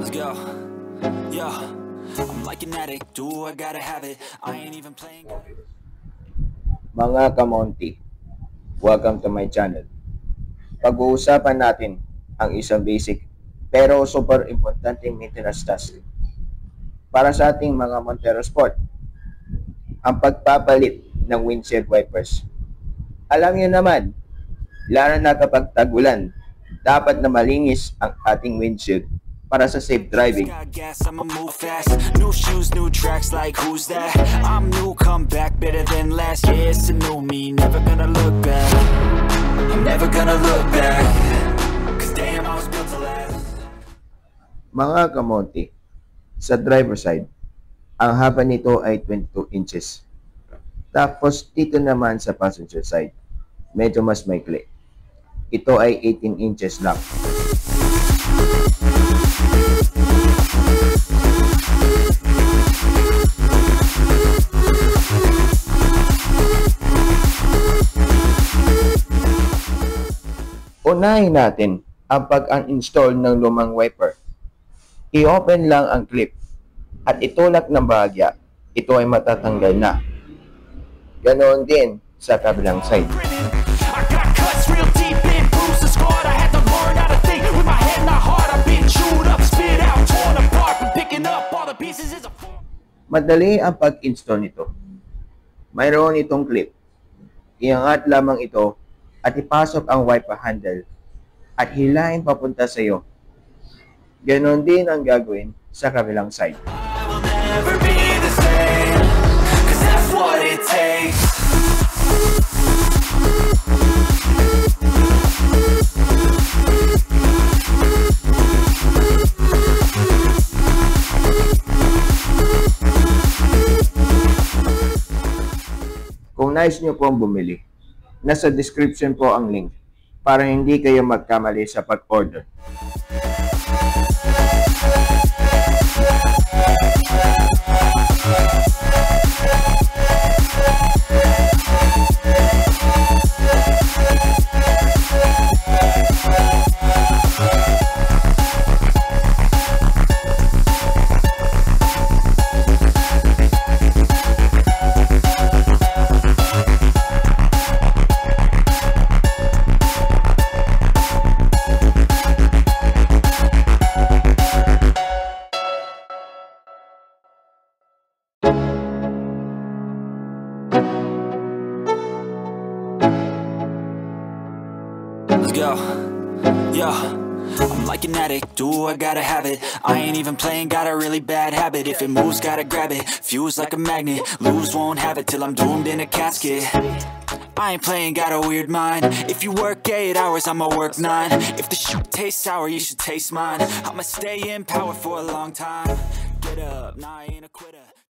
Let's go. Yo, I'm like an addict. Do I gotta have it? I ain't even playing. Mga kamonti, welcome to my channel. Pag-uusapan natin ang isang basic pero super importanteng maintenance task para sa ating mga Montero Sport, ang pagpapalit ng windshield wipers. Alam niyo naman, lalo na kapag tag-ulan, dapat na malinis ang ating windshield para sa safe driving. Got gas, I'ma move fast. New shoes, new tracks, like who's that? I'm new, come back better than last. Yeah, it's a new me, never gonna look back. I'm never gonna look back. Cause damn, I was built to last. Mga kamonti, sa driver side, ang haba nito ay 22 inches. Tapos dito naman sa passenger side, medyo mas maikli. Ito ay 18 inches lang. Unahin natin ang pag-uninstall ng lumang wiper. I-open lang ang clip at itulak ng bahagya. Ito ay matatanggal na. Ganoon din sa kabilang side. I got cuts real deep in, bruises scarred. I had to learn how to think with my head not hard. I've been chewed up, spit out, torn apart. From picking up all the pieces is a Madali ang pag-install nito. Mayroon itong clip. Iangat lamang ito at ipasok ang wiper handle at hilahin papunta sa iyo. Ganon din ang gagawin sa kabilang side. I will never be the same, cause that's what it takes. Kung nais nyo pong bumili, nasa description po ang link para hindi kayo magkamali sa pag-order. Let's go. Yo, I'm like an addict. Do I gotta have it? I ain't even playing, got a really bad habit. If it moves, gotta grab it. Fuse like a magnet. Lose, won't have it till I'm doomed in a casket. I ain't playing, got a weird mind. If you work 8 hours, I'ma work 9. If the shoot tastes sour, you should taste mine. I'ma stay in power for a long time. Get up, nah, I ain't a quitter.